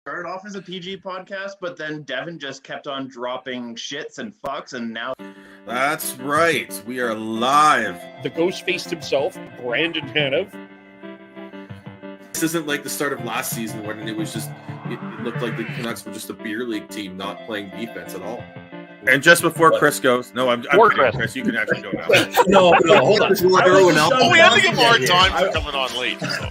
started off as a PG podcast, but then Devin just kept on dropping shits and fucks, and now... That's right. We are live. The ghost faced himself, Brandon Tanev. This isn't like the start of last season when it looked like the Canucks were just a beer league team not playing defense at all. And just before Chris goes, no, I'm kidding, Chris, you can actually go now. no, hold on. We had to give more time for coming on late. So.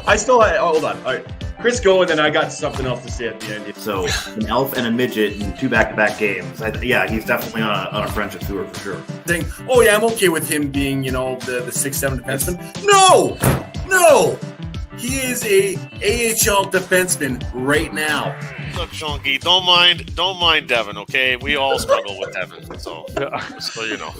I still had, hold on. All right. Chris, go, and then I got something else to say at the end. So, an elf and a midget in 2 back-to-back games. He's definitely on a friendship tour for sure. Saying, oh yeah, I'm okay with him being, the 6'7" defenseman. No! He is a AHL defenseman right now. Look, Shonky, don't mind Devin, okay? We all struggle with Devin, so you know.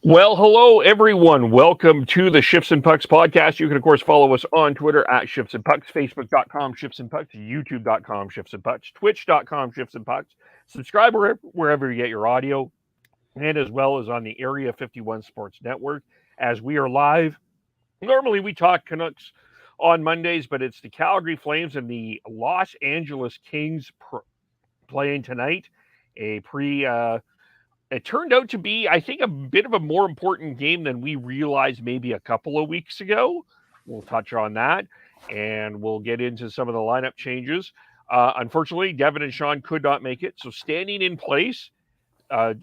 Well, hello, everyone. Welcome to the Shifts and Pucks podcast. You can, of course, follow us on Twitter at Shifts and Pucks, Facebook.com, Shifts and Pucks, YouTube.com, Shifts and Pucks, Twitch.com, Shifts and Pucks. Subscribe wherever you get your audio, and as well as on the Area 51 Sports Network, as we are live. Normally, we talk Canucks on Mondays, but it's the Calgary Flames and the Los Angeles Kings playing tonight. It turned out to be, I think, a bit of a more important game than we realized maybe a couple of weeks ago. We'll touch on that, and we'll get into some of the lineup changes. Unfortunately, Devin and Sean could not make it, so standing in place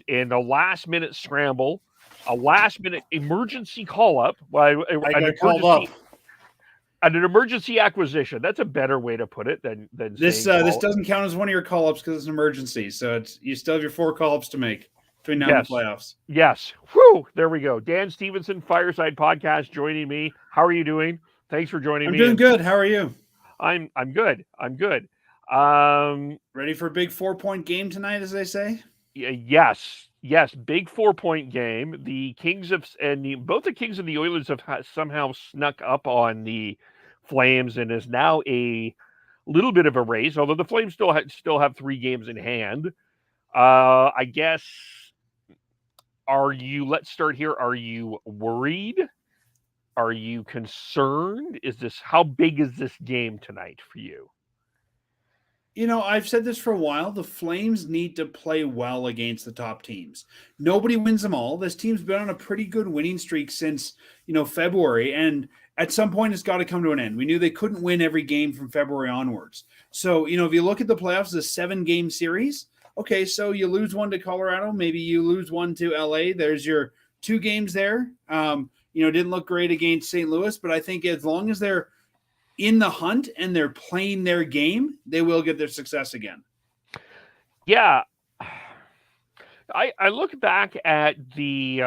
in a last-minute scramble, a last-minute emergency call-up. An emergency acquisition. That's a better way to put it than this. This doesn't count as one of your call-ups because it's an emergency. So you still have your 4 call-ups to make between now and the playoffs. Yes. Whew. There we go. Dan Stephenson, Fireside Podcast, joining me. How are you doing? Thanks for joining me. I'm doing good. How are you? I'm good. Ready for a big 4-point game tonight, as they say? Yes. Big 4-point game. The Kings both the Kings and the Oilers have somehow snuck up on the Flames and is now a little bit of a race, although the Flames still have 3 games in hand. I guess, let's start here. Are you worried? Are you concerned? How big is this game tonight for you? I've said this for a while. The Flames need to play well against the top teams. Nobody wins them all. This team's been on a pretty good winning streak since, February. And at some point, it's got to come to an end. We knew they couldn't win every game from February onwards. So, if you look at the playoffs, it's a 7-game series. Okay, so you lose one to Colorado. Maybe you lose one to LA. There's your 2 games there. Didn't look great against St. Louis. But I think as long as they're in the hunt and they're playing their game, they will get their success again. Yeah. I look back at the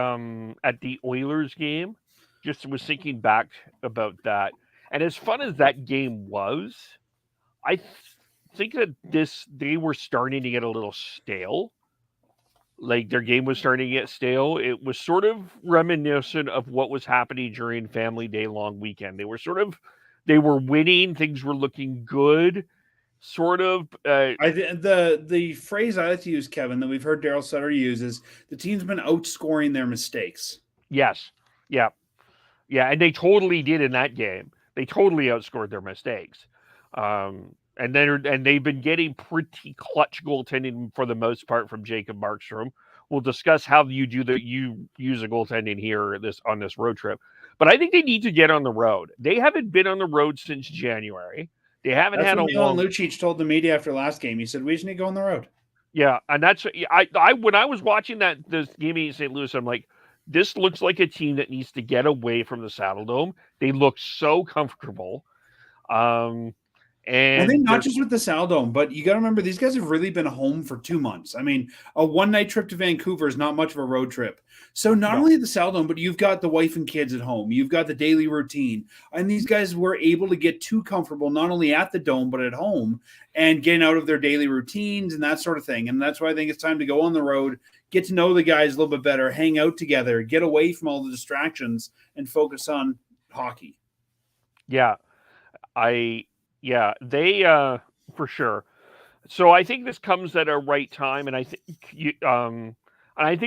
Oilers game, just was thinking back about that. And as fun as that game was, I think that they were starting to get a little stale. Like their game was starting to get stale. It was sort of reminiscent of what was happening during Family Day long weekend. They were winning. Things were looking good, sort of. The phrase I like to use, Kevin, that we've heard Daryl Sutter use is the team's been outscoring their mistakes. Yes. Yeah. And they totally did in that game. They totally outscored their mistakes. And they've been getting pretty clutch goaltending for the most part from Jacob Markstrom. We'll discuss how you use a goaltending here on this road trip. But I think they need to get on the road. They haven't been on the road since January. They haven't had a long. Lucic told the media after last game. He said, "We just need to go on the road." Yeah, and that's I when I was watching this game in St. Louis, I'm like, this looks like a team that needs to get away from the Saddle Dome. They look so comfortable. And I think not just with the Saddle Dome, but you got to remember these guys have really been home for 2 months. I mean, a 1-night trip to Vancouver is not much of a road trip. So not only the Saddle Dome, but you've got the wife and kids at home. You've got the daily routine. And these guys were able to get too comfortable, not only at the Dome, but at home and getting out of their daily routines and that sort of thing. And that's why I think it's time to go on the road, get to know the guys a little bit better, hang out together, get away from all the distractions and focus on hockey. They for sure. So I think this comes at a right time, and I think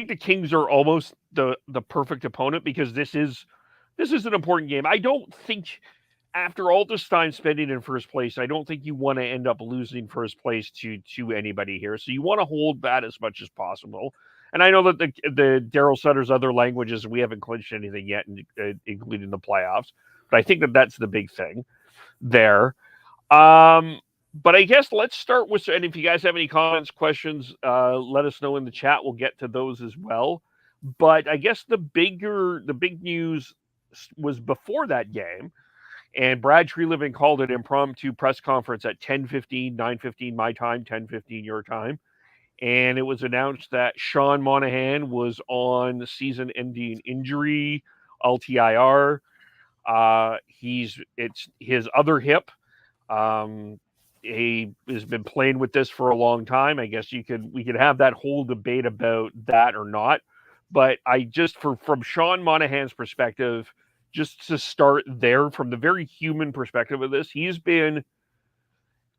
the Kings are almost the perfect opponent because this is an important game. I don't think after all this time spending in first place, I don't think you want to end up losing first place to anybody here. So you want to hold that as much as possible. And I know that the Daryl Sutter's other languages, we haven't clinched anything yet, including the playoffs. But I think that that's the big thing there. But I guess let's start with, and if you guys have any comments, questions, let us know in the chat. We'll get to those as well. But I guess the big news was before that game. And Brad Treliving called an impromptu press conference at 10:15, 9:15 my time, 10:15 your time. And it was announced that Sean Monahan was on season-ending injury, LTIR. It's his other hip. He has been playing with this for a long time. I guess we could have that whole debate about that or not. But I just from Sean Monahan's perspective, just to start there, from the very human perspective of this, he's been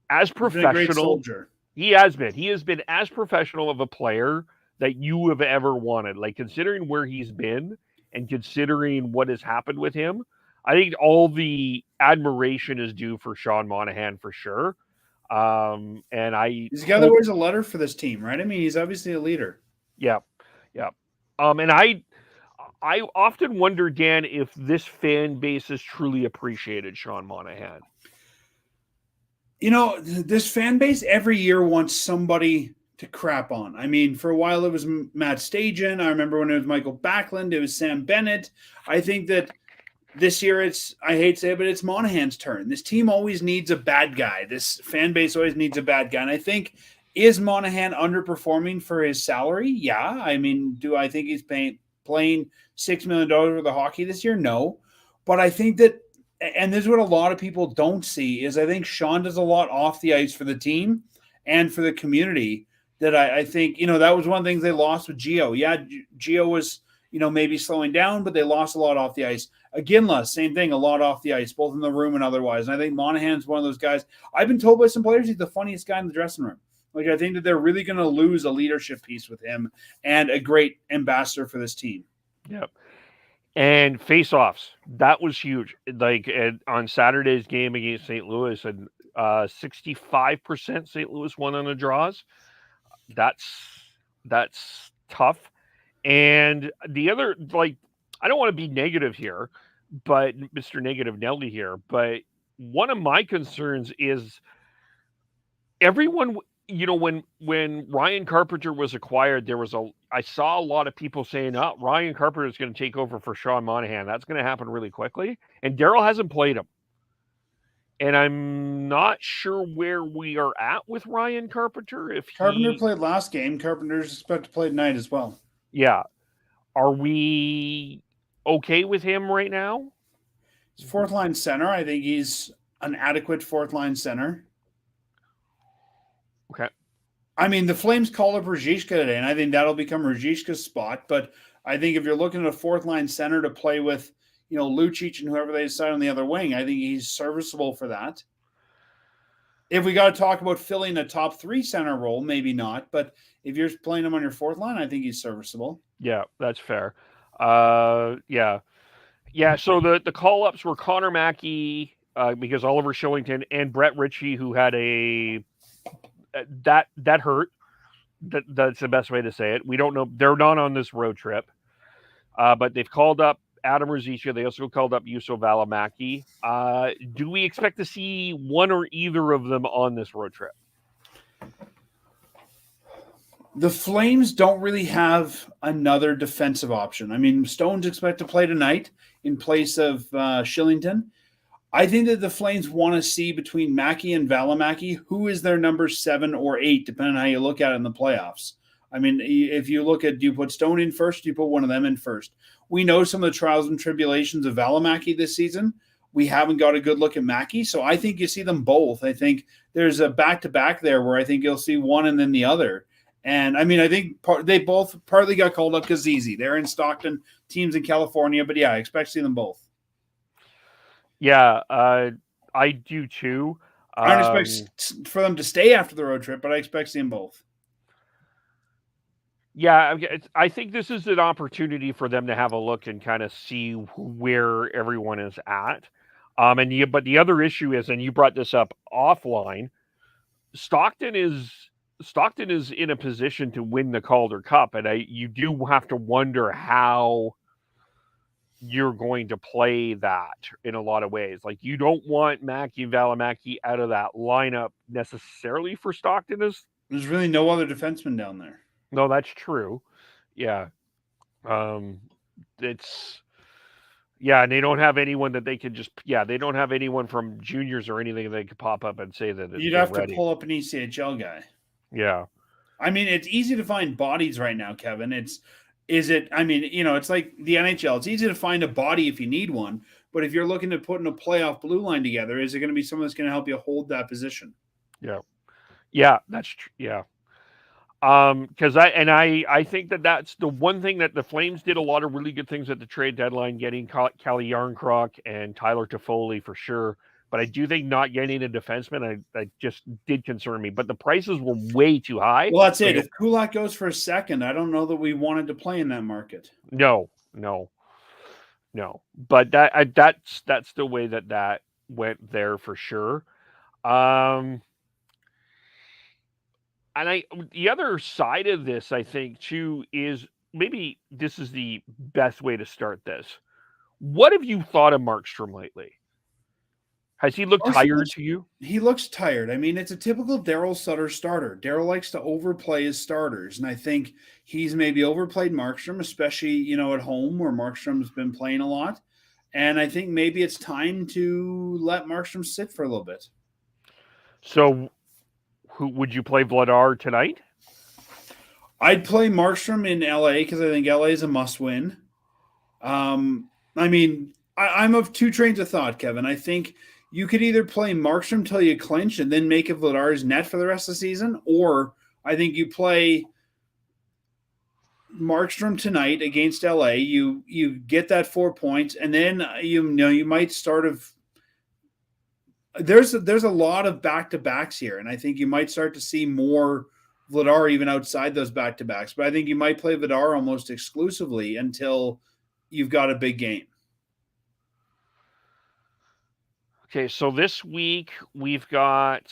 as professional. He's been a great soldier. He has been. He has been as professional of a player that you have ever wanted. Like, considering where he's been and considering what has happened with him, I think all the admiration is due for Sean Monahan for sure. And he's the guy that wears a letter for this team, right? I mean, he's obviously a leader. Yeah. And I often wonder, Dan, if this fan base has truly appreciated Sean Monahan. This fan base every year wants somebody to crap on. I mean, for a while it was Matt Stajan. I remember when it was Michael Backlund. It was Sam Bennett. I think that this year I hate to say it, but it's Monahan's turn. This team always needs a bad guy. This fan base always needs a bad guy. And I think, is Monahan underperforming for his salary? Yeah. I mean, do I think he's playing $6 million worth of hockey this year? No. But I think that, and this is what a lot of people don't see, is I think Sean does a lot off the ice for the team and for the community that I think, that was one of the things they lost with Gio. Yeah, Gio was, maybe slowing down, but they lost a lot off the ice. Iginla, same thing, a lot off the ice, both in the room and otherwise. And I think Monahan's one of those guys. I've been told by some players he's the funniest guy in the dressing room. Like, I think that they're really going to lose a leadership piece with him and a great ambassador for this team. Yep. And face-offs, that was huge. Like, on Saturday's game against St. Louis, and 65% St. Louis won on the draws. That's tough. And the other, like, I don't want to be negative here, but Mr. Negative Nelly here, but one of my concerns is everyone, when Ryan Carpenter was acquired, I saw a lot of people saying, Ryan Carpenter is going to take over for Sean Monahan. That's going to happen really quickly. And Daryl hasn't played him. And I'm not sure where we are at with Ryan Carpenter. Carpenter played last game. Carpenter's expected to play tonight as well. Yeah. Are we okay with him right now? He's fourth line center. I think he's an adequate fourth line center. Okay. I mean, the Flames called up Ruzicka today, and I think that'll become Ruzicka's spot. But I think if you're looking at a fourth line center to play with, Lucic and whoever they decide on the other wing, I think he's serviceable for that. If we got to talk about filling a top three center role, maybe not. But if you're playing him on your fourth line, I think he's serviceable. Yeah, that's fair. Yeah. So the call ups were Connor Mackey, because Oliver Shillington and Brett Ritchie, who had that hurt. That's the best way to say it. We don't know. They're not on this road trip, but they've called up Adam Ruzicka. They also called up Juuso Valamaki. Do we expect to see one or either of them on this road trip? The Flames don't really have another defensive option. I mean, Stone's expected to play tonight in place of Shillington. I think that the Flames want to see between Mackey and Valamaki who is their number 7 or 8, depending on how you look at it in the playoffs. I mean, if you look at, do you put Stone in first? Do you put one of them in first? We know some of the trials and tribulations of Valamaki this season. We haven't got a good look at Mackey, so I think you see them both. I think there's a back-to-back there where I think you'll see one and then the other. And, I mean, I think they both partly got called up because it's easy. They're in Stockton, teams in California, but, yeah, I expect to see them both. Yeah, I do too. I don't expect for them to stay after the road trip, but I expect to see them both. Yeah, I think this is an opportunity for them to have a look and kind of see where everyone is at. But the other issue is, and you brought this up offline, Stockton is in a position to win the Calder Cup, and you do have to wonder how you're going to play that in a lot of ways. Like, you don't want Mackey and Valamaki out of that lineup necessarily for Stockton. There's really no other defenseman down there. No, that's true. Yeah. And they don't have anyone that they could just, they don't have anyone from juniors or anything that they could pop up and say that you'd have to pull up an ECHL guy. Yeah. I mean, it's easy to find bodies right now, Kevin. It's like the NHL. It's easy to find a body if you need one, but if you're looking to put in a playoff blue line together, is it going to be someone that's going to help you hold that position? Yeah. Yeah, that's true. Yeah. Because I think that's the one thing that the Flames did a lot of really good things at the trade deadline, getting Kelly Yarncroc and Tyler Toffoli for sure. But I do think not getting a defenseman, I just did concern me. But the prices were way too high. Well, that's it. If Kulak goes for a second, I don't know that we wanted to play in that market. No. But that's the way that went there for sure. And the other side of this, I think, too, is maybe this is the best way to start this. What have you thought of Markstrom lately? Has he looked tired to you? He looks tired. I mean, it's a typical Daryl Sutter starter. Daryl likes to overplay his starters, and I think he's maybe overplayed Markstrom, especially, at home where Markstrom's been playing a lot. And I think maybe it's time to let Markstrom sit for a little bit. So who would you play Vladar tonight? I'd play Markstrom in LA because I think LA is a must-win. I'm of two trains of thought, Kevin. I think you could either play Markstrom till you clinch and then make it Vladar's net for the rest of the season, or I think you play Markstrom tonight against LA. You get that 4 points, and then you might start of. There's a lot of back-to-backs here, and I think you might start to see more Vladar even outside those back-to-backs. But I think you might play Vladar almost exclusively until you've got a big game. Okay, so this week we've got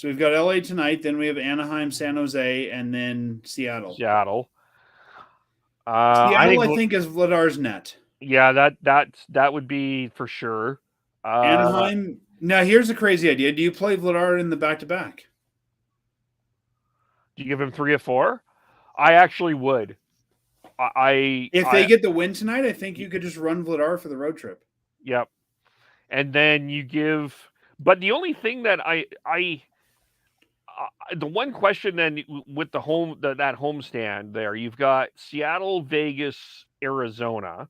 LA tonight, then we have Anaheim, San Jose, and then Seattle. Seattle, I think is Vladar's net. Yeah, that would be for sure. Anaheim. Now, here's a crazy idea. Do you play Vladar in the back-to-back? Do you give him 3 or 4? I actually would. If they get the win tonight, I think you could just run Vladar for the road trip. Yep. And then you give, but the only thing that the one question then with the that homestand there, you've got Seattle, Vegas, Arizona.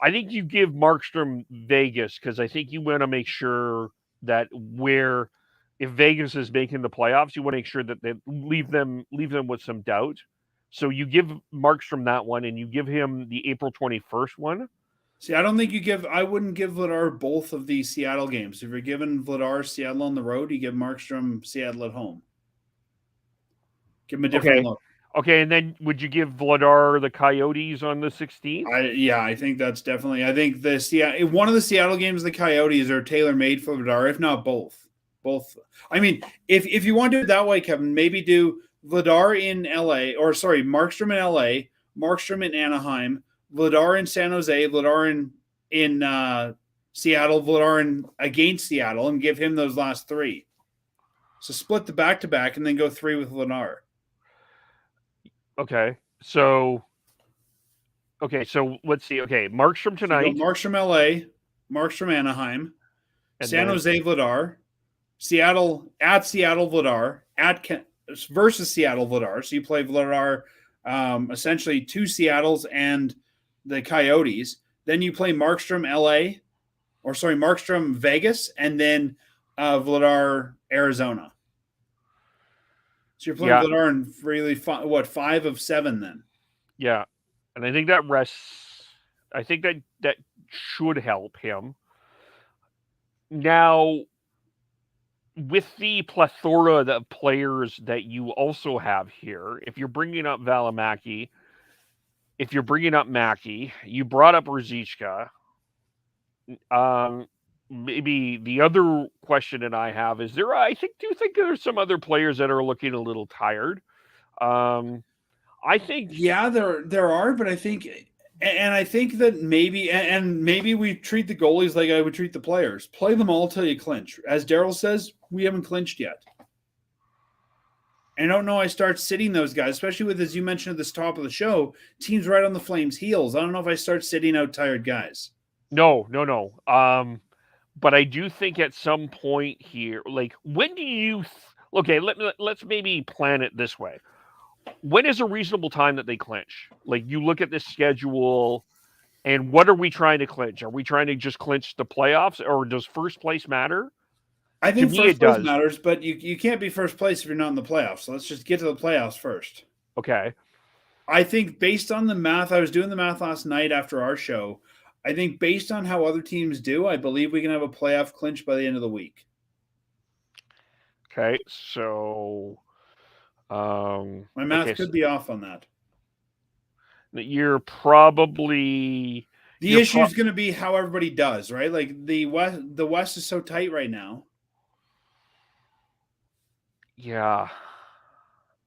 I think you give Markstrom Vegas because I think you want to make sure that if Vegas is making the playoffs, you want to make sure that they leave them with some doubt. So you give Markstrom that one, and you give him the April 21st one. See, I wouldn't give Vladar both of these Seattle games. If you're giving Vladar Seattle on the road, you give Markstrom Seattle at home. Give him a different look. Okay, and then would you give Vladar the Coyotes on the 16th? I think that's definitely. I think one of the Seattle games, the Coyotes are tailor-made for Vladar, if not both. Both. I mean, if you want to do it that way, Kevin, maybe do Vladar in LA, Markstrom in LA, Markstrom in Anaheim, Vladar in San Jose, Vladar in Seattle, Vladar against Seattle, and give him those last 3. So split the back-to-back and then go 3 with Vladar. Okay, so let's see. Okay, Markstrom tonight. So Markstrom LA, Markstrom Anaheim, San Jose Vladar, Seattle Vladar, versus Seattle Vladar. So you play Vladar essentially 2 Seattles and the Coyotes. Then you play Markstrom Markstrom Vegas, and then Vladar Arizona. So you're playing Vladar in really 5 of 7 then. Yeah, and I think that that should help him. Now, with the plethora of players that you also have here, if you're bringing up Valamaki, if you're bringing up Mackey, you brought up Ruzicka. maybe the other question that I have is do you think there's some other players that are looking a little tired? I think there are, but I think that maybe we treat the goalies like I would treat the players. Play them all till you clinch. As Daryl says, we haven't clinched yet. And I don't know. I start sitting those guys, especially with, as you mentioned at the top of the show, teams right on the Flames' heels. I don't know if I start sitting out tired guys. No. But I do think at some point here, like, when do you? Okay, let's maybe plan it this way. When is a reasonable time that they clinch? Like, you look at this schedule, and what are we trying to clinch? Are we trying to just clinch the playoffs, or does first place matter? I think first place matters, but you can't be first place if you're not in the playoffs. So let's just get to the playoffs first. Okay. I think based on the math, I was doing the math last night after our show. I think based on how other teams do, I believe we can have a playoff clinch by the end of the week. Okay, so my math could be off on that. You're probably the issue is going to be how everybody does, right? Like the West is so tight right now. Yeah.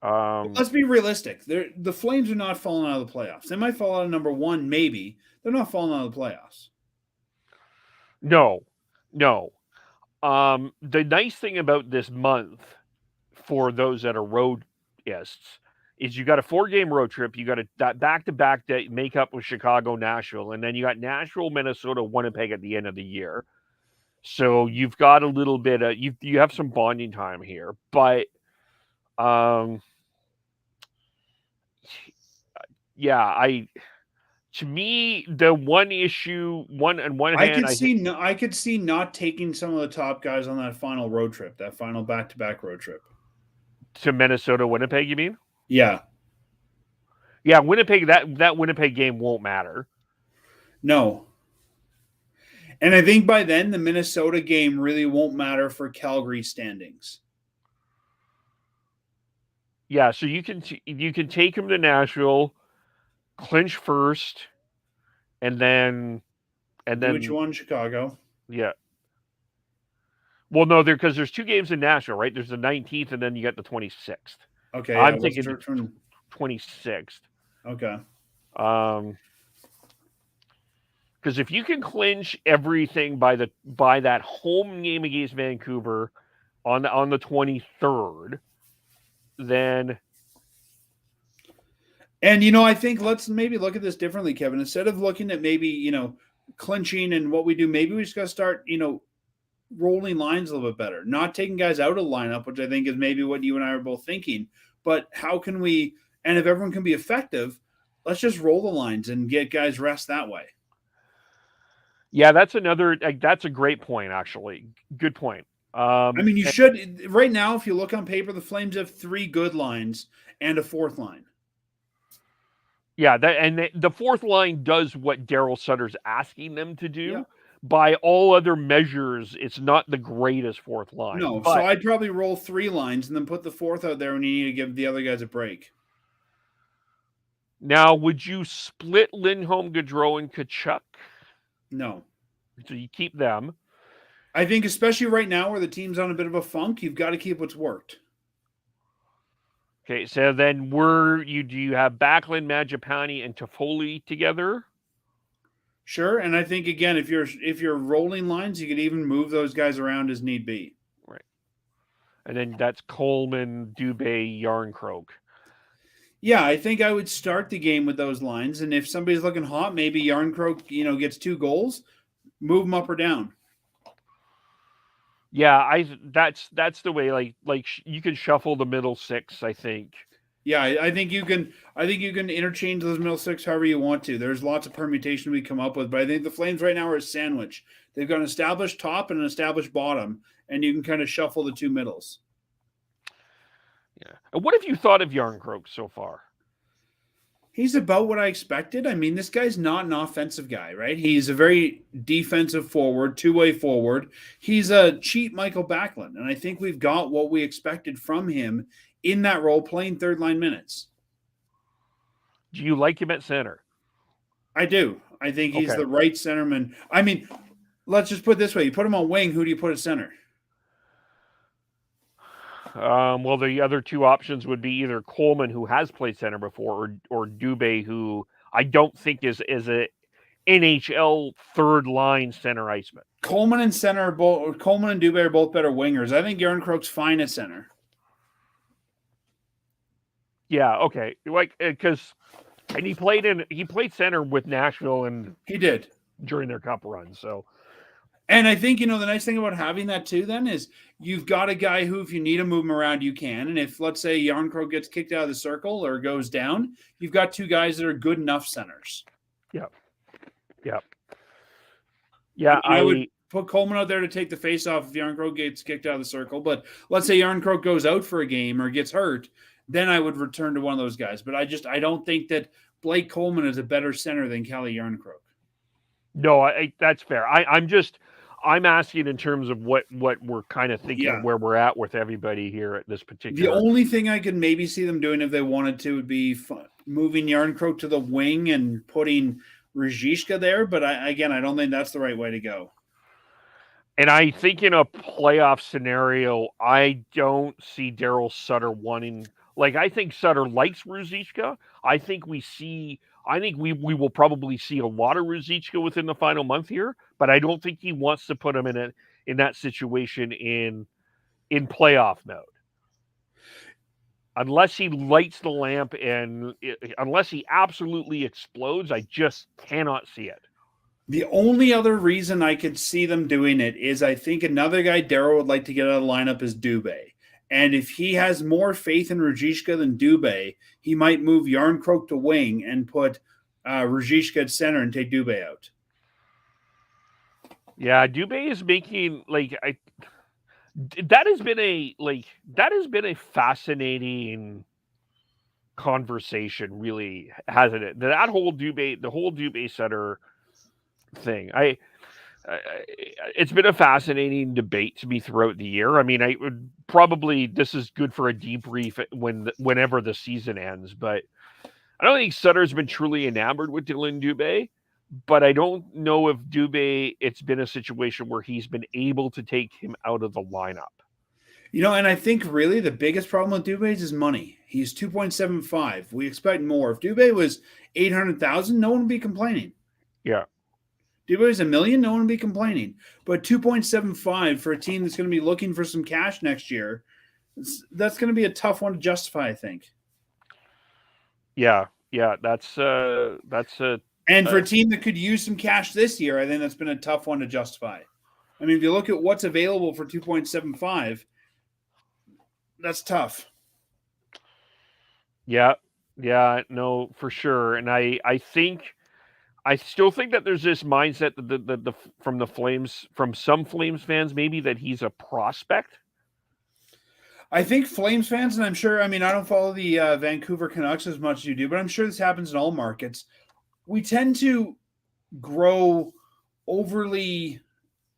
Let's be realistic. The Flames are not falling out of the playoffs. They might fall out of number one, maybe. They're not falling out of the playoffs. No. The nice thing about this month for those that are roadists is you got a 4-game road trip. You got that back-to-back that make up with Chicago, Nashville, and then you got Nashville, Minnesota, Winnipeg at the end of the year. So you've got a little bit of you have some bonding time here, but to me, the one issue, I could see not taking some of the top guys on that final road trip, that final back-to-back road trip to Minnesota, Winnipeg. You mean? Yeah, Winnipeg. That Winnipeg game won't matter. No. And I think by then the Minnesota game really won't matter for Calgary standings. Yeah, so you can take them to Nashville, clinch first, and then which one? Chicago. Yeah. Well, no, because there's 2 games in Nashville, right? There's the 19th, and then you got the 26th. Okay, I'm thinking 26th. Okay. Because if you can clinch everything by that home game against Vancouver on the 23rd, then. And I think let's maybe look at this differently, Kevin. Instead of looking at maybe clinching and what we do, maybe we just got to start rolling lines a little bit better, not taking guys out of the lineup, which I think is maybe what you and I are both thinking. But how can we? And if everyone can be effective, let's just roll the lines and get guys rest that way. Yeah, that's a great point, actually. Good point. You should right now. If you look on paper, the Flames have 3 good lines and a 4th line. Yeah, the 4th line does what Daryl Sutter's asking them to do. Yeah. By all other measures, it's not the greatest 4th line. No, so I'd probably roll 3 lines and then put the 4th out there when you need to give the other guys a break. Now, would you split Lindholm, Gaudreau, and Tkachuk? No. So you keep them. I think especially right now where the team's on a bit of a funk, you've got to keep what's worked. Okay, so then do you have Backlund, Mangiapane, and Toffoli together? Sure, and I think again, if you're rolling lines, you could even move those guys around as need be. Right, and then that's Coleman, Dubé, Yarncroke. Yeah, I think I would start the game with those lines, and if somebody's looking hot, maybe Yarncroke, gets 2 goals, move them up or down. Yeah, that's the way. Like you can shuffle the middle 6. I think. Yeah, I think you can. I think you can interchange those middle 6 however you want to. There's lots of permutation we come up with, but I think the Flames right now are a sandwich. They've got an established top and an established bottom, and you can kind of shuffle the 2 middles. Yeah. And what have you thought of Yarncroke so far? He's about what I expected. I mean, this guy's not an offensive guy, right? He's a very defensive forward, 2-way forward. He's a cheap Michael Backlund, and I think we've got what we expected from him in that role, playing 3rd-line minutes. Do you like him at center? I do. I think he's the right centerman. I mean, let's just put it this way: you put him on wing. Who do you put at center? Well, the other two options would be either Coleman, who has played center before, or Dubé, who I don't think is a NHL third line center iceman. Coleman and Dubé are both better wingers. I think Järnkrok's fine at center. Yeah, okay. Like, because he played center with Nashville, and he did during their cup run. So, and I think, the nice thing about having that too then is you've got a guy who, if you need to move him around, you can. And if, let's say, Järnkrok gets kicked out of the circle or goes down, you've got two guys that are good enough centers. Yeah, I would put Coleman out there to take the face off if Järnkrok gets kicked out of the circle. But let's say Järnkrok goes out for a game or gets hurt, then I would return to one of those guys. But I don't think that Blake Coleman is a better center than Calle Järnkrok. No, that's fair. I'm asking in terms of what we're kind of thinking of where we're at with everybody here at this particular. The only thing I could maybe see them doing if they wanted to would be moving Järnkrok to the wing and putting Ruzicka there. But I don't think that's the right way to go. And I think in a playoff scenario, I don't see Daryl Sutter wanting. Like, I think Sutter likes Ruzicka. I think we will probably see a lot of Ruzicka within the final month here, but I don't think he wants to put him in that situation in playoff mode. Unless he lights the lamp and unless he absolutely explodes, I just cannot see it. The only other reason I could see them doing it is I think another guy Daryl would like to get out of the lineup is Dubé. And if he has more faith in Ruzicka than Dubé, he might move Järnkrok to wing and put Ruzicka at center and take Dubé out. Yeah, Dubé is making that has been a fascinating conversation, really, hasn't it? The whole Dubé center thing. It's been a fascinating debate to me throughout the year. I mean, this is good for a debrief whenever the season ends, but I don't think Sutter's been truly enamored with Dylan Dubé, but I don't know if Dubé, it's been a situation where he's been able to take him out of the lineup. And I think really the biggest problem with Dubé is his money. He's 2.75. We expect more. If Dubé was 800,000, no one would be complaining. Yeah. Dubé's $1 million, no one would be complaining. But 2.75 for a team that's going to be looking for some cash next year, that's going to be a tough one to justify, I think. Yeah, that's a. And for a team that could use some cash this year, I think that's been a tough one to justify. I mean, if you look at what's available for 2.75, that's tough. Yeah, no, for sure. And I still think that there's this mindset that from some Flames fans, maybe, that he's a prospect. I think Flames fans, and I'm sure, I mean, I don't follow the Vancouver Canucks as much as you do, but I'm sure this happens in all markets. We tend to grow overly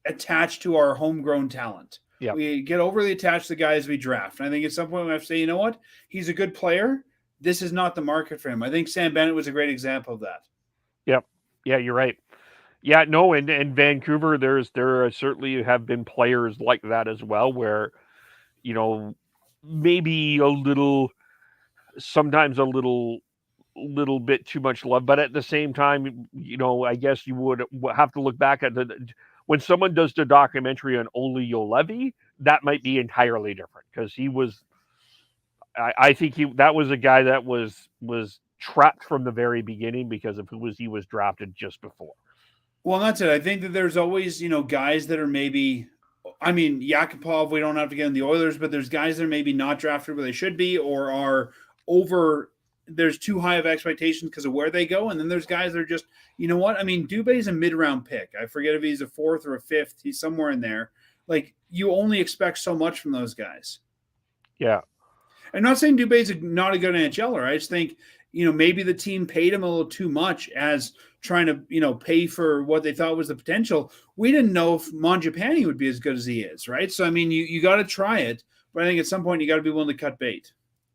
attached to our homegrown talent. Yeah. We get overly attached to the guys we draft. And I think at some point we have to say, you know what? He's a good player. This is not the market for him. I think Sam Bennett was a great example of that. Yep. Yeah, you're right. Yeah, no, and Vancouver, there certainly have been players like that as well, where, maybe sometimes a little bit too much love, but at the same time, I guess you would have to look back at when someone does the documentary on Ole Juolevi, that might be entirely different, because he was, I think that was a guy that was trapped from the very beginning because of he was drafted just before. Well, that's it. I think that there's always, guys that are maybe, I mean, Yakupov, we don't have to get in the Oilers, but there's guys that are maybe not drafted where they should be, or are there's too high of expectations because of where they go. And then there's guys that are just, you know what? I mean, Dubé's a mid-round pick. I forget if he's a 4th or a 5th. He's somewhere in there. Like, you only expect so much from those guys. Yeah. I'm not saying Dubé's not a good NHLer. I just think, maybe the team paid him a little too much as trying to, pay for what they thought was the potential. We didn't know if Mangiapane would be as good as he is, right? So, I mean, you got to try it, but I think at some point you got to be willing to cut bait.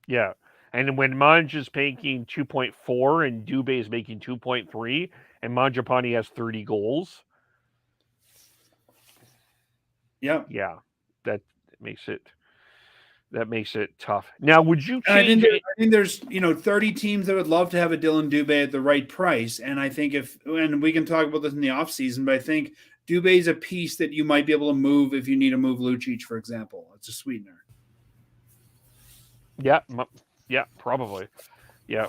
Yeah. And when Manj is making 2.4 and Dubé is making 2.3 and Mangiapane has 30 goals, Yeah. Yeah, that makes it tough. Now, would you I change think there's 30 teams that would love to have a Dylan Dubé at the right price, and I think and we can talk about this in the offseason, but I think Dubé is a piece that you might be able to move if you need to move Lucic, for example. It's a sweetener. Yeah, probably. Yeah,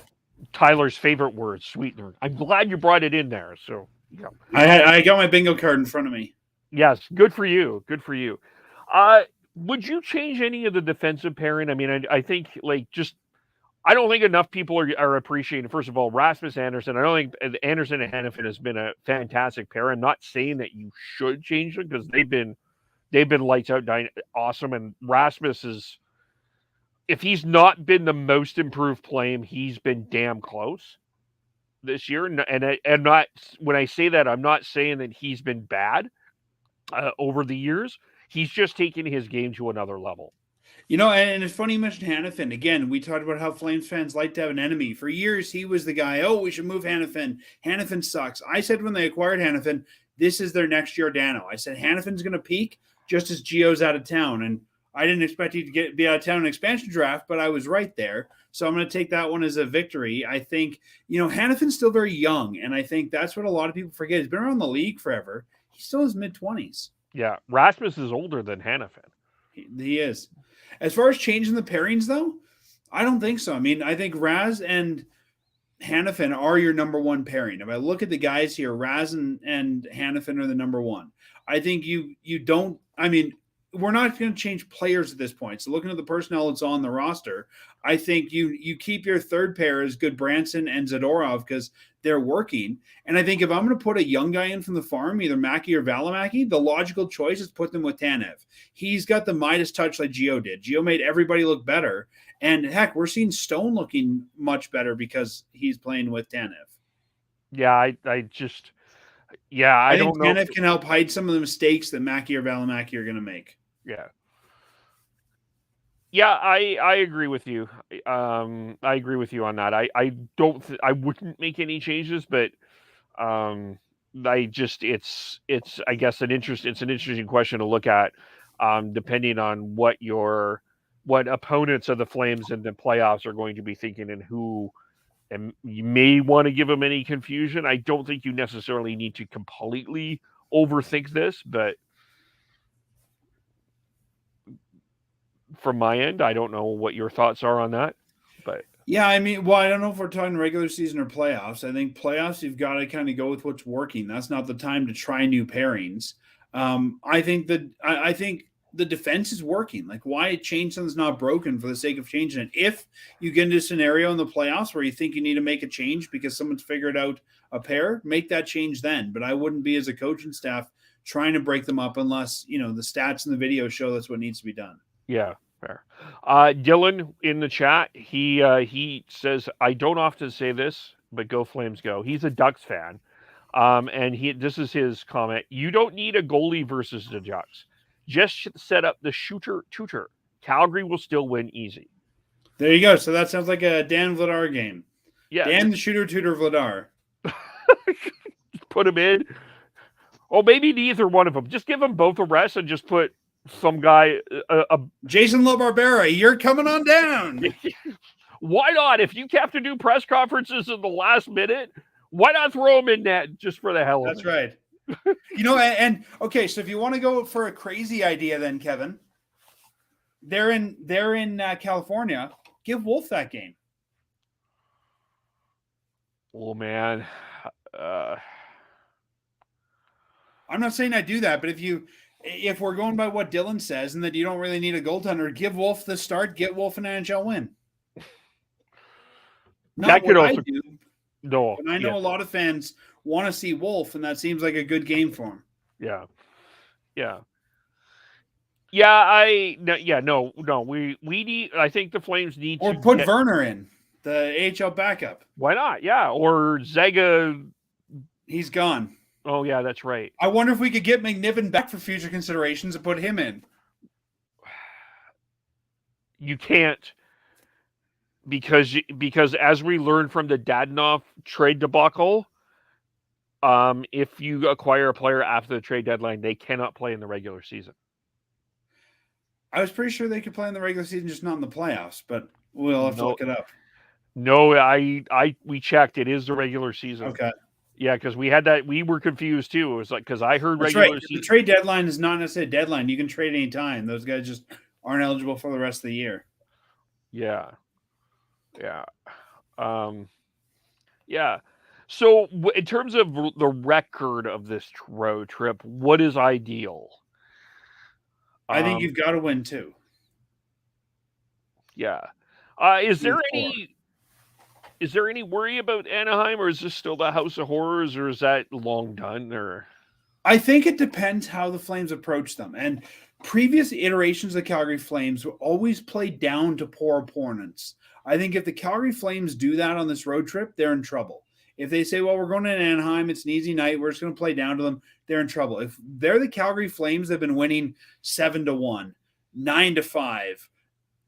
Tyler's favorite word, sweetener. I'm glad you brought it in there. So, yeah, I got my bingo card in front of me. Yes, good for you. Good for you. Would you change any of the defensive pairing? I mean, I think I don't think enough people are appreciating. First of all, Rasmus Anderson. I don't think Anderson and Hanifin has been a fantastic pair. I'm not saying that you should change them because they've been lights out, awesome. And Rasmus is, if he's not been the most improved player, he's been damn close this year. And not when I say that, I'm not saying that he's been bad over the years. He's just taking his game to another level. And it's funny you mentioned Hanifin. Again, we talked about how Flames fans like to have an enemy. For years, he was the guy, we should move Hanifin. Hanifin sucks. I said when they acquired Hanifin, this is their next Giordano. I said Hanifin's going to peak just as Gio's out of town. And I didn't expect you to be out of town in expansion draft, but I was right there. So I'm going to take that one as a victory. I think, Hanifin's still very young, and I think that's what a lot of people forget. He's been around the league forever. He's still in his mid-20s. Yeah, Rasmus is older than Hanifin. He is. As far as changing the pairings, though, I don't think so. I mean, I think Raz and Hanifin are your number one pairing. If I look at the guys here, Raz and Hanifin are the number one. I think you don't – I mean, we're not going to change players at this point. So looking at the personnel that's on the roster, I think you keep your third pair as Goodbranson and Zadorov because they're working. And I think if I'm going to put a young guy in from the farm, either Mackey or Valamaki, the logical choice is put them with Tanev. He's got the Midas touch like Gio did. Gio made everybody look better. And heck, we're seeing Stone looking much better because he's playing with Tanev. Yeah, I think Tanev can help hide some of the mistakes that Mackey or Valamaki are going to make. Yeah, I agree with you. I agree with you on that. I wouldn't make any changes, but it's I guess an interesting question to look at, depending on what opponents of the Flames in the playoffs are going to be thinking and who, and you may want to give them any confusion. I don't think you necessarily need to completely overthink this, but from my end, I don't know what your thoughts are on that, but yeah, I mean, well, I don't know if we're talking regular season or playoffs. I think playoffs, you've got to kind of go with what's working. That's not the time to try new pairings. I think the defense is working. Like, why change something that's not broken for the sake of changing it? If you get into a scenario in the playoffs where you think you need to make a change because someone's figured out a pair, make that change then. But I wouldn't be, as a coaching staff, trying to break them up unless, the stats in the video show that's what needs to be done. Yeah, fair. Dylan in the chat, he says, I don't often say this, but go Flames go. He's a Ducks fan. And this is his comment. You don't need a goalie versus the Ducks. Just set up the shooter-tutor. Calgary will still win easy. There you go. So that sounds like a Dan Vladar game. Yeah. Dan the shooter-tutor Vladar. Put him in. Or maybe neither one of them. Just give them both a rest and just put some guy. Jason LaBarbera, you're coming on down. Why not? If you have to do press conferences in the last minute, why not throw him in net just for the hell of it? That's right. And okay, so if you want to go for a crazy idea, then Kevin, they're in California. Give Wolf that game. Oh man, I'm not saying I do that, but if we're going by what Dylan says, and that you don't really need a goaltender, give Wolf the start. Get Wolf an NHL win. That could also do. No, but I know a lot of fans want to see Wolf, and that seems like a good game for him. Yeah. We need. I think the Flames need to put Werner in the AHL backup. Why not? Yeah, or Zaga. He's gone. Oh yeah, that's right. I wonder if we could get McNiven back for future considerations and put him in. You can't. Because as we learned from the Dadonov trade debacle, if you acquire a player after the trade deadline, they cannot play in the regular season. I was pretty sure they could play in the regular season, just not in the playoffs. But we'll have to look it up. No, we checked. It is the regular season. Okay. Yeah, because we had that. We were confused too. It was like because I heard That's regular right. season. The trade deadline is not necessarily a deadline. You can trade any time. Those guys just aren't eligible for the rest of the year. Yeah. Yeah. So in terms of the record of this road trip, what is ideal? I think you've got to win too. Yeah. Is there any worry about Anaheim, or is this still the House of Horrors, or is that long done? Or I think it depends how the Flames approach them. And previous iterations of the Calgary Flames will always play down to poor opponents. I think if the Calgary Flames do that on this road trip, they're in trouble. If they say, well, we're going to Anaheim, it's an easy night, we're just going to play down to them, they're in trouble. If they're the Calgary Flames, they've been winning 7-1, 9-5.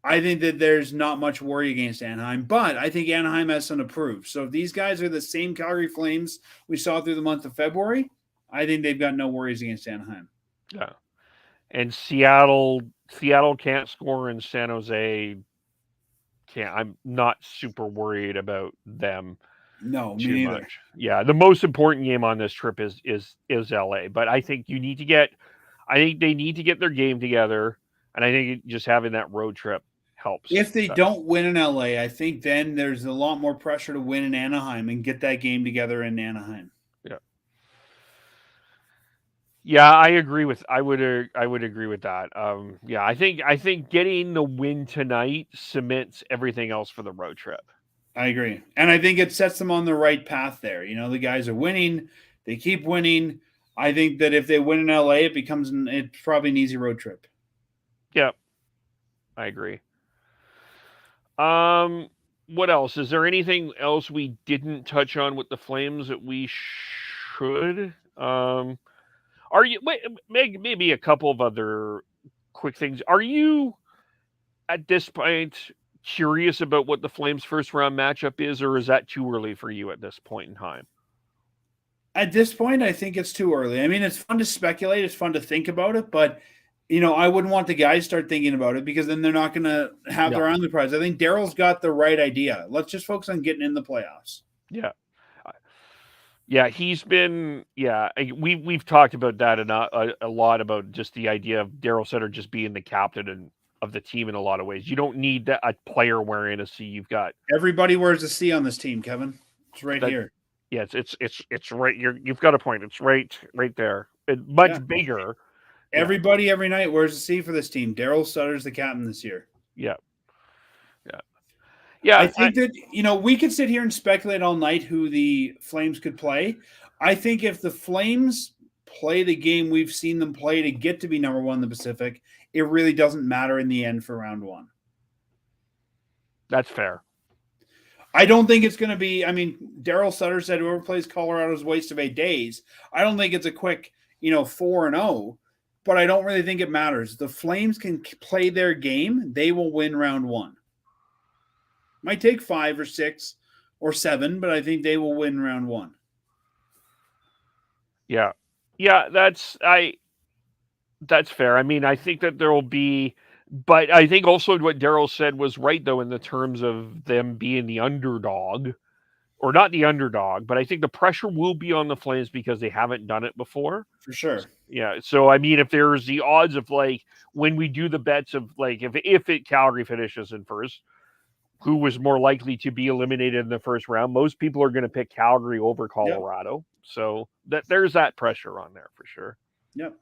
I think that there's not much worry against Anaheim, but I think Anaheim has some to prove. So if these guys are the same Calgary Flames we saw through the month of February, I think they've got no worries against Anaheim. Yeah. And Seattle can't score, and San Jose can't. I'm not super worried about them. No, me neither. Much. Yeah, the most important game on this trip is LA, but I think they need to get their game together, and I think just having that road trip helps. If they don't win in LA, I think then there's a lot more pressure to win in Anaheim and get that game together in Anaheim. Yeah, I would agree with that. I think getting the win tonight cements everything else for the road trip. I agree. And I think it sets them on the right path there. You know, the guys are winning. They keep winning. I think that if they win in LA, it's probably an easy road trip. Yeah, I agree. What else? Is there anything else we didn't touch on with the Flames that we should? Are you maybe a couple of other quick things? Are you at this point curious about what the Flames' first round matchup is, or is that too early for you at this point in time? At this point, I think it's too early. I mean, it's fun to speculate. It's fun to think about it, but I wouldn't want the guys start thinking about it because then they're not going to have their eye on the prize. I think Daryl's got the right idea. Let's just focus on getting in the playoffs. Yeah. Yeah, he's been. Yeah, we've talked about that a lot about just the idea of Daryl Sutter just being the captain of the team in a lot of ways. You don't need a player wearing a C. You've got everybody wears a C on this team, Kevin. It's right here. Yeah, it's right. You've got a point. It's right there. It's much bigger. Everybody every night wears a C for this team. Daryl Sutter's the captain this year. Yeah. I think that, we could sit here and speculate all night who the Flames could play. I think if the Flames play the game we've seen them play to get to be number one in the Pacific, it really doesn't matter in the end for round one. That's fair. I don't think it's going to be, Daryl Sutter said whoever plays Colorado's a waste of 8 days. I don't think it's a quick, 4-0, but I don't really think it matters. The Flames can play their game. They will win round one. Might take 5 or 6 or 7, but I think they will win round one. Yeah. That's fair. I think that there will be, but I think also what Daryl said was right though in the terms of them being the underdog, or not the underdog, but I think the pressure will be on the Flames because they haven't done it before. For sure. Yeah. So if there's the odds of when we do the bets of if Calgary finishes in first, who was more likely to be eliminated in the first round? Most people are going to pick Calgary over Colorado. Yep. So there's that pressure on there for sure. Yep.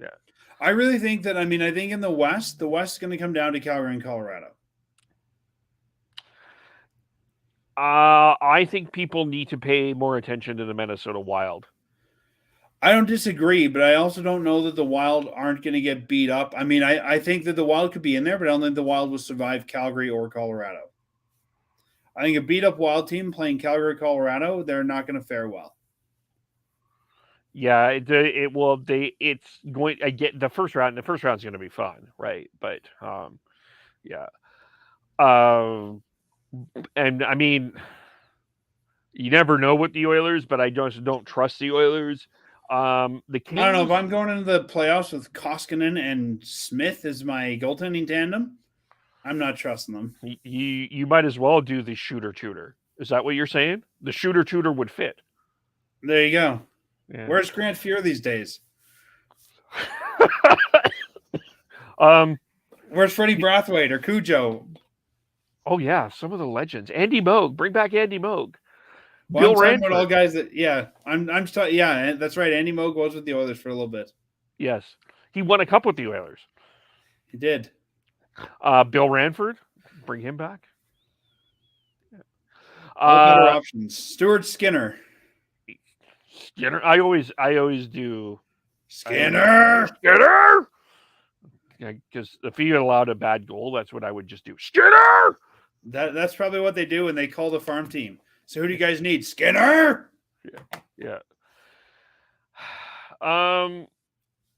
Yeah. I really think that, I think in the West is going to come down to Calgary and Colorado. I think people need to pay more attention to the Minnesota Wild. I don't disagree, but I also don't know that the Wild aren't going to get beat up. I think that the Wild could be in there, but I don't think the Wild will survive Calgary or Colorado. I think a beat-up Wild team playing Calgary, Colorado, they're not going to fare well. Yeah, it will. It's going. I get the first round. The first round is going to be fun, right? But yeah. And you never know with the Oilers, but I just don't trust the Oilers. The Kings, I don't know if I'm going into the playoffs with Koskinen and Smith as my goaltending tandem. I'm not trusting them. You might as well do the shooter-tutor. Is that what you're saying? The shooter-tutor would fit. There you go. Yeah. Where's Grant Fuhr these days? Where's Freddie Brathwaite or Cujo? Oh yeah, some of the legends. Andy Moog, bring back Andy Moog. Well, Bill I'm talking Ranford. about all guys that yeah, that's right. Andy Moog was with the Oilers for a little bit. Yes, he won a cup with the Oilers. He did. Bill Ranford, bring him back. All better options. Stuart Skinner. Skinner. I always do Skinner. Skinner. Yeah, because if he allowed a bad goal, that's what I would just do. Skinner. That's probably what they do when they call the farm team. So who do you guys need? Skinner. Yeah.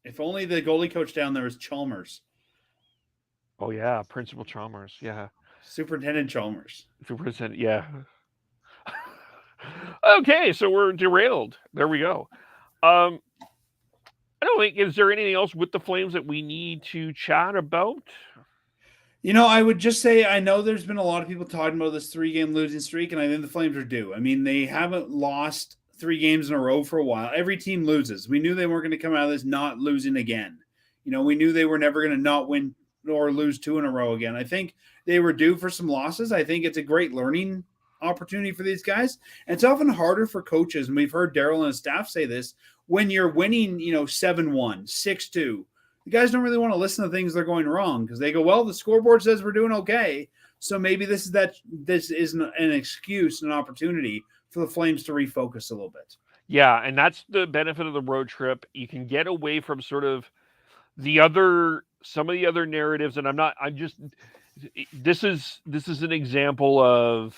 If only the goalie coach down there was Chalmers. Oh yeah, Principal Chalmers. Yeah. Superintendent Chalmers. Superintendent. Yeah. Okay, so we're derailed. There we go. I don't think, is there anything else with the Flames that we need to chat about? You know, I would just say I know there's been a lot of people talking about this 3-game losing streak, and I think the Flames are due. I mean, they haven't lost 3 games in a row for a while. Every team loses. We knew they weren't going to come out of this not losing again. You know, we knew they were never going to not win or lose 2 in a row again. I think they were due for some losses. I think it's a great learning opportunity for these guys. And it's often harder for coaches, and we've heard Daryl and his staff say this, when you're winning, 7-1, 6-2. The guys don't really want to listen to things that are going wrong because they go, well, the scoreboard says we're doing okay. So maybe this is an excuse, an opportunity for the Flames to refocus a little bit. Yeah, and that's the benefit of the road trip. You can get away from sort of some of the other narratives, and this is an example of,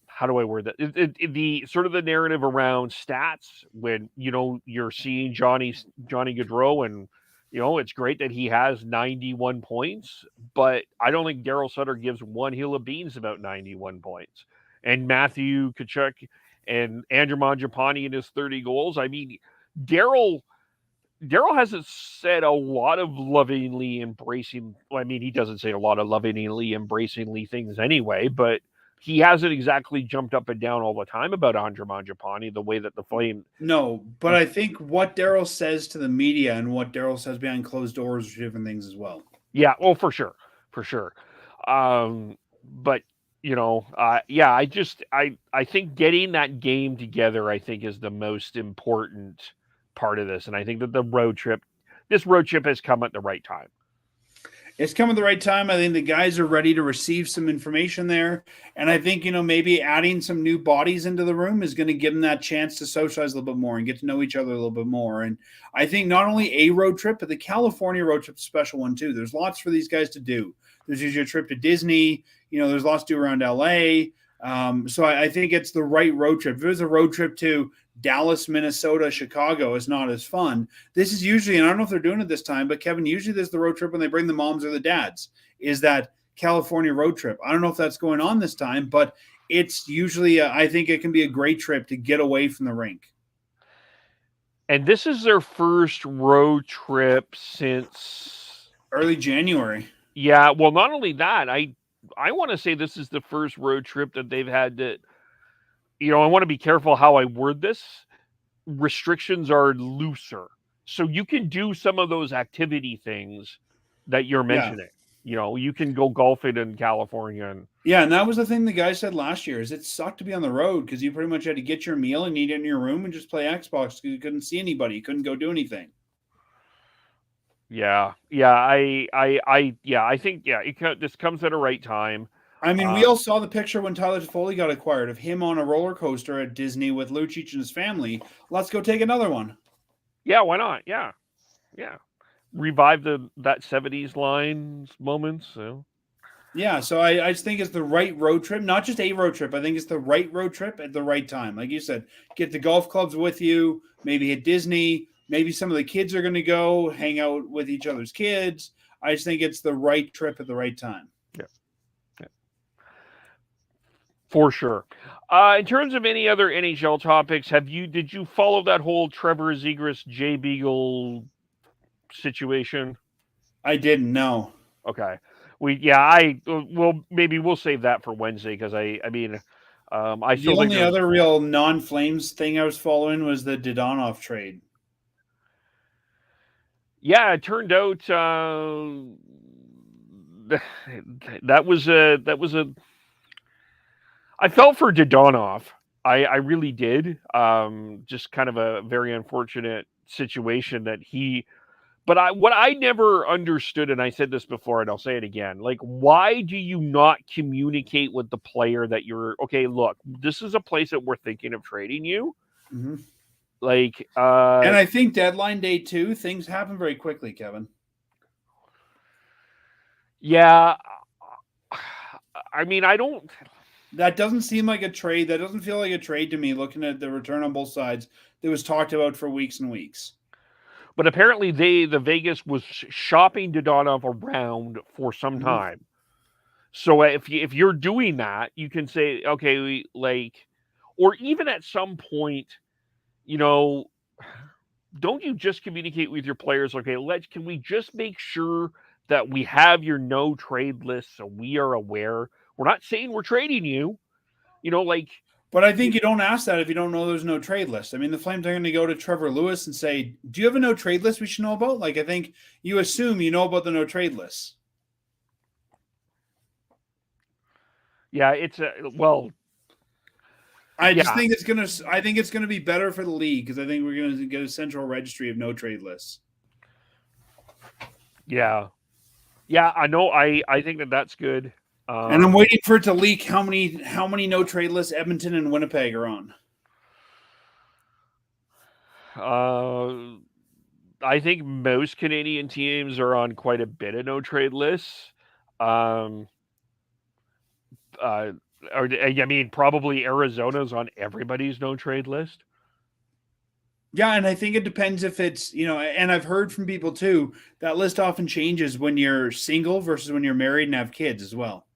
how do I word that? The sort of the narrative around stats when, you're seeing Johnny Gaudreau, and, it's great that he has 91 points, but I don't think Daryl Sutter gives one hill of beans about 91 points. And Matthew Tkachuk and Andrew Mangiapane in his 30 goals. I mean, Daryl hasn't said a lot of lovingly embracing. Well, I mean, he doesn't say a lot of lovingly embracingly things anyway, but he hasn't exactly jumped up and down all the time about Andrew Mangiapane the way that the Flame. No, but I think what Daryl says to the media and what Daryl says behind closed doors are different things as well. Yeah, well, for sure. But I think getting that game together, I think, is the most important part of this. And I think that this road trip has come at the right time. It's come at the right time. I think the guys are ready to receive some information there. And I think, maybe adding some new bodies into the room is going to give them that chance to socialize a little bit more and get to know each other a little bit more. And I think not only a road trip, but the California road trip is a special one too. There's lots for these guys to do. There's usually a trip to Disney. There's lots to do around LA. So I think it's the right road trip. If it was a road trip to Dallas, Minnesota, Chicago, is not as fun. This is usually, and I don't know if they're doing it this time, but Kevin, usually there's the road trip when they bring the moms or the dads, is that California road trip. I don't know if that's going on this time, but it's usually, I think it can be a great trip to get away from the rink. And this is their first road trip since early January. Yeah. Well, not only that, I want to say this is the first road trip that they've had that, I want to be careful how I word this. Restrictions are looser. So you can do some of those activity things that you're mentioning. Yeah. You can go golfing in California. And that was the thing the guy said last year is it sucked to be on the road because you pretty much had to get your meal and eat it in your room and just play Xbox because you couldn't see anybody. You couldn't go do anything. Yeah. I think this comes at a right time. I mean, we all saw the picture when Tyler Toffoli got acquired of him on a roller coaster at Disney with Lucic and his family. Let's go take another one. Yeah, why not? Yeah. Revive that 70s lines moments. So. Yeah, so I just think it's the right road trip, not just a road trip. I think it's the right road trip at the right time. Like you said, get the golf clubs with you, maybe hit Disney. Maybe some of the kids are going to go hang out with each other's kids. I just think it's the right trip at the right time. Yeah. For sure. In terms of any other NHL topics, did you follow that whole Trevor Zegras Jay Beagle situation? I didn't know. Okay. Maybe we'll save that for Wednesday because I the only other real non-Flames thing I was following was the Dodonov trade. Yeah, it turned out that was a. I felt for Dodonov. I really did. Just kind of a very unfortunate situation that he. But what I never understood, and I said this before, and I'll say it again, like, why do you not communicate with the player that you're, okay, look, this is a place that we're thinking of trading you. Mm-hmm. Like, and I think deadline day too, things happen very quickly, Kevin. Yeah. I mean, that doesn't seem like a trade. That doesn't feel like a trade to me, looking at the return on both sides that was talked about for weeks and weeks. But apparently the Vegas was shopping Dodonov around for some time. So if you're doing that, you can say, okay, or even at some point, don't you just communicate with your players? Okay, can we just make sure that we have your no trade list so we are aware? We're not saying we're trading you, But I think you don't ask that if you don't know there's no trade list. I mean, the Flames are going to go to Trevor Lewis and say, do you have a no trade list we should know about? Like, I think you assume you know about the no trade list. Yeah, I think it's going to be better for the league because I think we're going to get a central registry of no trade lists. Yeah. Yeah, I know. I think that's good. And I'm waiting for it to leak how many no trade lists Edmonton and Winnipeg are on. I think most Canadian teams are on quite a bit of no trade lists. I mean, probably Arizona's on everybody's no trade list. Yeah, and I think it depends if it's, and I've heard from people too, that list often changes when you're single versus when you're married and have kids as well.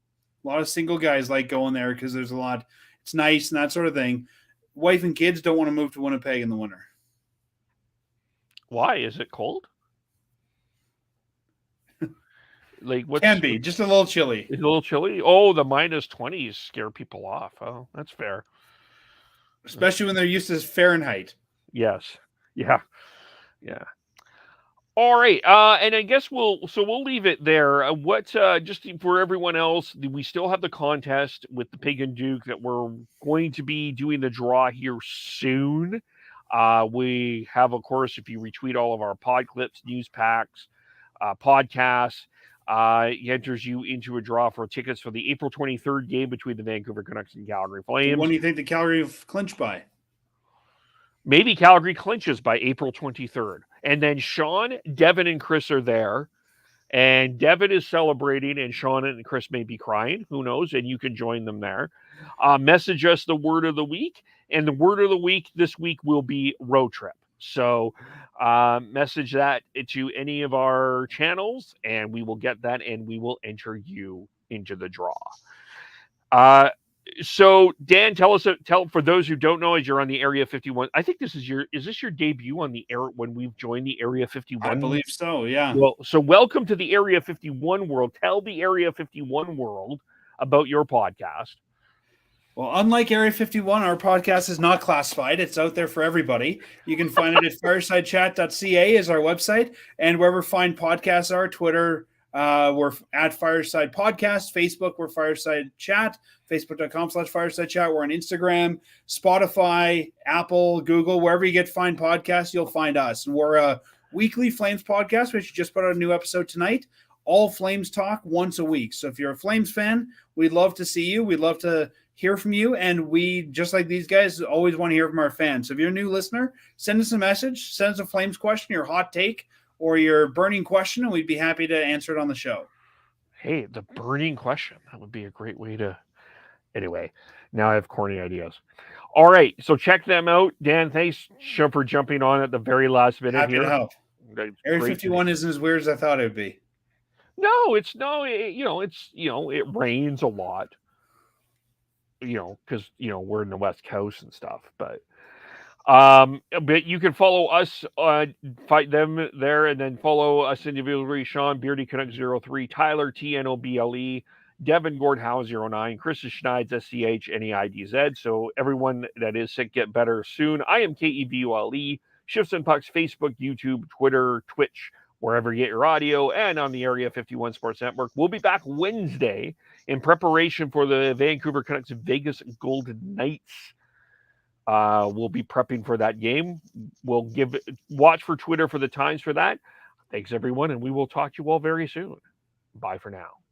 A lot of single guys like going there because there's a lot, it's nice and that sort of thing. Wife and kids don't want to move to Winnipeg in the winter. Why? Is it cold? Can be just a little chilly. It's a little chilly. Oh, the -20s scare people off. Oh, that's fair. Especially when they're used to Fahrenheit. Yes. Yeah. Yeah. All right. And I guess we'll leave it there. Just for everyone else, we still have the contest with the Pig and Duke that we're going to be doing the draw here soon. We have, of course, if you retweet all of our pod clips, news packs, podcasts, it enters you into a draw for tickets for the April 23rd game between the Vancouver Canucks and Calgary Flames. When do you think the Calgary clinch by? Maybe Calgary clinches by April 23rd. And then Sean, Devin, and Chris are there. And Devin is celebrating, and Sean and Chris may be crying. Who knows? And you can join them there. Message us the word of the week. And the word of the week this week will be road trip. So message that to any of our channels, and we will get that, and we will enter you into the draw. So Dan, tell for those who don't know, as you're on the Area 51, I think is this your debut on the air when we've joined the Area 51? I believe so, yeah. Well, so welcome to the Area 51 world. Tell the Area 51 world about your podcast. Well, unlike Area 51, our podcast is not classified. It's out there for everybody. You can find it at firesidechat.ca is our website, and wherever fine podcasts are, Twitter, we're at Fireside Podcast. Facebook, we're Fireside Chat. Facebook.com/Fireside Chat. We're on Instagram, Spotify, Apple, Google, wherever you get fine podcasts, you'll find us. And we're a weekly Flames podcast, which just put out a new episode tonight. All Flames talk once a week. So if you're a Flames fan, we'd love to see you. We'd love to hear from you. And we, just like these guys, always want to hear from our fans. So if you're a new listener, send us a message, send us a Flames question, your hot take, or your burning question, and we'd be happy to answer it on the show. Hey, the burning question. That would be a great way to... Anyway, now I have corny ideas. All right, so check them out. Dan, thanks for jumping on at the very last minute. Happy to help. Area 51 isn't as weird as I thought it would be. No, it rains a lot. because we're in the West Coast and stuff. But you can follow us, fight them there, and then follow us individually. Sean Beardy Canuck 03, Tyler TNOBLE, Devin Gordhow 09, Chris Schneids SCHNEIDZ. So everyone that is sick, get better soon. I am KEBULE. Shifts and Pucks, Facebook, YouTube, Twitter, Twitch, wherever you get your audio, and on the Area 51 Sports Network. We'll be back Wednesday in preparation for the Vancouver Canucks Vegas Golden Knights. We'll be prepping for that game. We'll watch for Twitter for the times for that. Thanks, everyone, and we will talk to you all very soon. Bye for now.